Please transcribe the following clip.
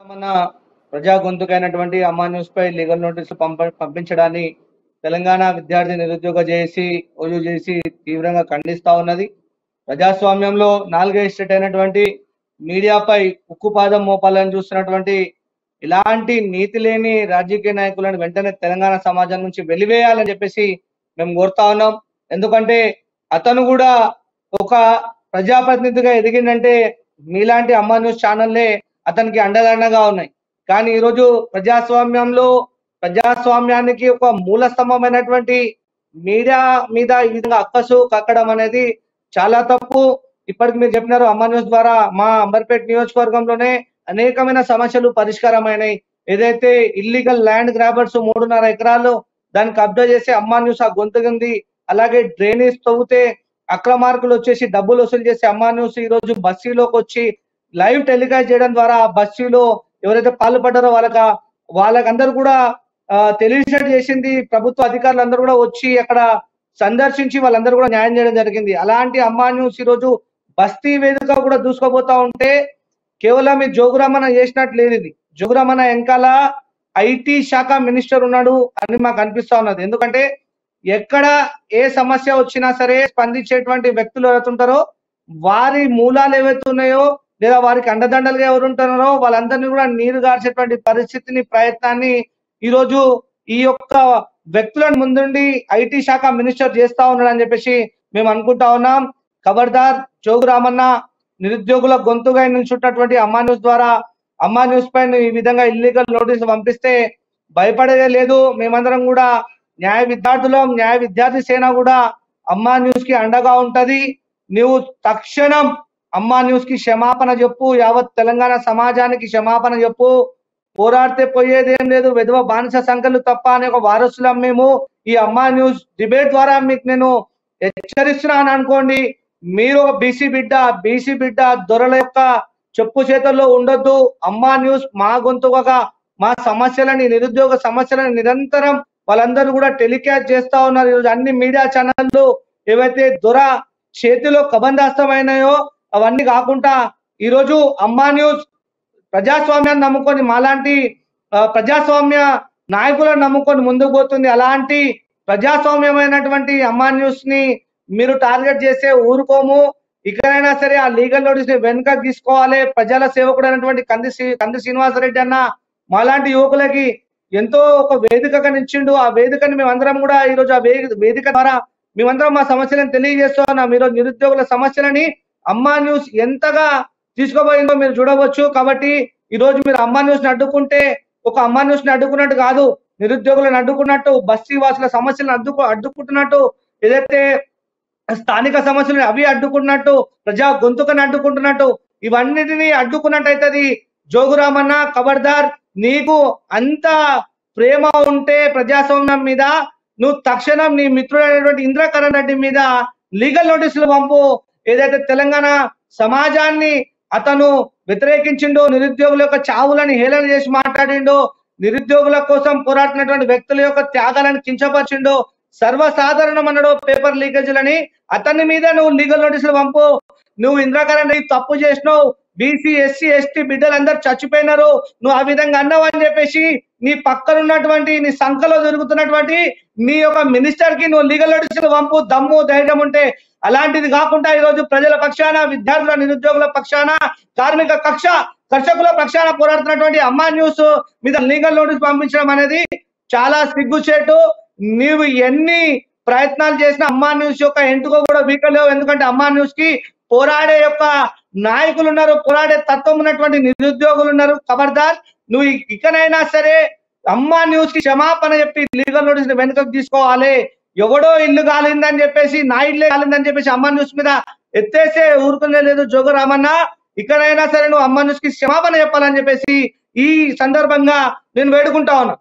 మన ప్రజా గొంతుకైనటువంటి అమ్మా న్యూస్ పై లీగల్ నోటీసులు పంపించడాన్ని తెలంగాణ విద్యార్థి నిరుద్యోగ జేఏసీ ఓయూజేసీ తీవ్రంగా ఖండిస్తా ఉన్నది. ప్రజాస్వామ్యంలో నాలుగో ఎస్టేట్ అయినటువంటి మీడియాపై ఉక్కుపాదం మోపాలని చూస్తున్నటువంటి ఇలాంటి నీతి లేని రాజకీయ నాయకులను వెంటనే తెలంగాణ సమాజం నుంచి వెలివేయాలని చెప్పేసి మేము కోరుతా ఉన్నాం. ఎందుకంటే అతను కూడా ఒక ప్రజాప్రతినిధిగా ఎదిగిందంటే మీలాంటి అమ్మా న్యూస్ ఛానల్లే అతనికి అండదండగా ఉన్నాయి. కానీ ఈరోజు ప్రజాస్వామ్యానికి ఒక మూల స్తంభమైనటువంటి మీడియా మీద ఈ విధంగా అక్కసు కక్కడం అనేది చాలా తప్పు. ఇప్పటికి మీరు చెప్పినారు అమ్మా న్యూస్ ద్వారా మా అంబర్పేట నియోజకవర్గంలోనే అనేకమైన సమస్యలు పరిష్కారమైనాయి. ఏదైతే ఇల్లీగల్ ల్యాండ్ గ్రాబర్స్ 3.5 ఎకరాలు దాన్ని కబ్జా చేసి అమ్మా న్యూస్ ఆ గొంతుకుంది. అలాగే డ్రైనేజ్ తవ్వుతే అక్రమార్కులు వచ్చేసి డబ్బులు వసూలు చేసి అమ్మా న్యూస్ ఈ రోజు బస్సీలోకి వచ్చి లైవ్ టెలికాస్ట్ చేయడం ద్వారా బస్సీలో ఎవరైతే పాల్పడ్డారో వాళ్ళకందరూ కూడా తెలియజేట్ చేసింది. ప్రభుత్వ అధికారులందరూ కూడా వచ్చి అక్కడ సందర్శించి వాళ్ళందరూ కూడా న్యాయం చేయడం జరిగింది. అలాంటి అమ్మా న్యూస్ ఈ రోజు బస్తీ వేదిక కూడా దూసుకోబోతా ఉంటే కేవలం ఈ జోగురామన్న చేసినట్టు లేదు. ఇది జోగురామన్న వెనకాల ఐటీ శాఖ మినిస్టర్ ఉన్నాడు అని మాకు అనిపిస్తా ఉన్నది. ఎందుకంటే ఎక్కడ ఏ సమస్య వచ్చినా సరే స్పందించేటువంటి వ్యక్తులు ఎవరుంటారో వారి మూలాలు ఏవైతే ఉన్నాయో లేదా వారికి అండదండలుగా ఎవరు ఉంటున్నారో వాళ్ళందరినీ కూడా నీరు గార్చేటువంటి పరిస్థితిని ప్రయత్నాన్ని ఈరోజు ఈ యొక్క వ్యక్తులను ముందుండి ఐటీ శాఖ మినిస్టర్ చేస్తా ఉన్నాడు అని చెప్పేసి మేము అనుకుంటా ఉన్నాం. ఖబర్దార్ జోగురామన్న నిరుద్యోగుల గొంతుగా నిల్చున్నటువంటి అమ్మా న్యూస్ ద్వారా అమ్మా న్యూస్ పైన ఈ విధంగా ఇల్లీగల్ నోటీసులు పంపిస్తే భయపడేదే లేదు. మేమందరం కూడా న్యాయ విద్యార్థి సేన కూడా అమ్మా న్యూస్ కి అండగా ఉంటది. నువ్వు తక్షణం అమ్మా న్యూస్ కి క్షమాపణ చెప్పు, యావత్ తెలంగాణ సమాజానికి క్షమాపణ చెప్పు. పోరాడితే పోయేదేం లేదు, వెధవ బానిస సంఖ్యలు తప్ప అనే ఒక వారసులం మేము. ఈ అమ్మా న్యూస్ డిబేట్ ద్వారా మీకు నేను హెచ్చరిస్తున్నాను అనుకోండి. మీరు ఒక బీసీ బిడ్డ దొరల యొక్క చెప్పు చేతుల్లో ఉండొద్దు. అమ్మా న్యూస్ మా గొంతుగా మా సమస్యలని నిరుద్యోగ సమస్యలని నిరంతరం వాళ్ళందరూ కూడా టెలికాస్ట్ చేస్తా ఉన్నారు. ఈరోజు అన్ని మీడియా ఛానళ్ళు ఏవైతే దొర చేతిలో కబంధాస్తమైనాయో అవన్నీ కాకుండా ఈరోజు అమ్మా న్యూస్ ప్రజాస్వామ్యాన్ని నమ్ముకొని మాలాంటి ప్రజాస్వామ్య నాయకులను నమ్ముకొని ముందుకు పోతుంది. అలాంటి ప్రజాస్వామ్యమైనటువంటి అమ్మా న్యూస్ ని మీరు టార్గెట్ చేస్తే ఊరుకోము. ఇకనైనా సరే ఆ లీగల్ నోటీస్ ని వెనుక తీసుకోవాలి. ప్రజల సేవకుడు అయినటువంటి కంది శ్రీనివాసరెడ్డి అన్న మాలాంటి యువకులకి ఎంతో ఒక వేదికగా నిలిచిండు. ఆ వేదికని మేమందరం కూడా ఈరోజు ఆ వేదిక ద్వారా మేమందరం మా సమస్యలను తెలియజేస్తూ ఉన్నాం. ఈరోజు నిరుద్యోగుల సమస్యలని అమ్మా న్యూస్ ఎంతగా తీసుకోబోయిందో మీరు చూడవచ్చు. కాబట్టి ఈ రోజు మీరు అమ్మా న్యూస్ ని అడ్డుకుంటే ఒక అమ్మా న్యూస్ ని అడ్డుకున్నట్టు కాదు, నిరుద్యోగులను అడ్డుకున్నట్టు, బస్తీ వాసుల సమస్యలను అడ్డుకుంటున్నట్టు, ఏదైతే స్థానిక సమస్యలను అవి అడ్డుకున్నట్టు, ప్రజా గొంతుకని అడ్డుకుంటున్నట్టు, ఇవన్నిటిని అడ్డుకున్నట్టయితది. జోగురామన్న ఖబర్దార్, నీకు అంత ప్రేమ ఉంటే ప్రజాస్వామ్యం మీద నువ్వు తక్షణం నీ మిత్రుడైనటువంటి ఇంద్రకరణ్ రెడ్డి మీద లీగల్ నోటీసులు పంపు. ఏదైతే తెలంగాణ సమాజాన్ని అతను వ్యతిరేకించిండో, నిరుద్యోగుల యొక్క చావులని హేళన చేసి మాట్లాడిండో, నిరుద్యోగుల కోసం పోరాడినటువంటి వ్యక్తుల యొక్క త్యాగాలను కించపరిచిండో, సర్వసాధారణం అన్నాడు పేపర్ లీకేజీలని, అతని మీద నువ్వు లీగల్ నోటీసులు పంపు. నువ్వు ఇంద్రకరణ్ రెడ్డి తప్పు చేసినావు, బీసీ ఎస్సీ ఎస్టీ బిడ్డలందరూ చచ్చిపోయినారు, నువ్వు ఆ విధంగా అన్నావు అని చెప్పేసి నీ పక్కన ఉన్నటువంటి నీ సంఖలో జరుగుతున్నటువంటి నీ యొక్క మినిస్టర్ కి నువ్వు లీగల్ నోటీసులు పంపు, దమ్ము ధైర్యం ఉంటే. అలాంటిది కాకుండా ఈరోజు ప్రజల పక్షాన, విద్యార్థుల నిరుద్యోగుల పక్షాన, కార్మిక కర్షకుల పక్షాన పోరాడుతున్నటువంటి అమ్మా న్యూస్ మీద లీగల్ నోటీస్ పంపించడం అనేది చాలా సిగ్గుచేటు. నీవు ఎన్ని ప్రయత్నాలు చేసినా అమ్మా న్యూస్ యొక్క ఎంటుకో కూడా వీకలేవు. ఎందుకంటే అమ్మా న్యూస్ కి పోరాడే యొక్క నాయకులు ఉన్నారు, పోరాడే తత్వం ఉన్నటువంటి నిరుద్యోగులు ఉన్నారు. ఖబర్దార్, నువ్వు ఇకనైనా సరే అమ్మా న్యూస్ కి క్షమాపణ చెప్పి లీగల్ నోటీస్ ని వెనుకకు తీసుకోవాలి. ఎవడో ఇల్లు కాలిందని చెప్పేసి, నా ఇల్లే కాలిందని చెప్పేసి అమ్మా న్యూస్ మీద ఎత్తేసే ఊరుకునే లేదు. జోగురామన్న, ఇకనైనా సరే నువ్వు అమ్మా న్యూస్ కి క్షమాపణ చెప్పాలని చెప్పేసి ఈ సందర్భంగా నేను వేడుకుంటా ఉన్నా.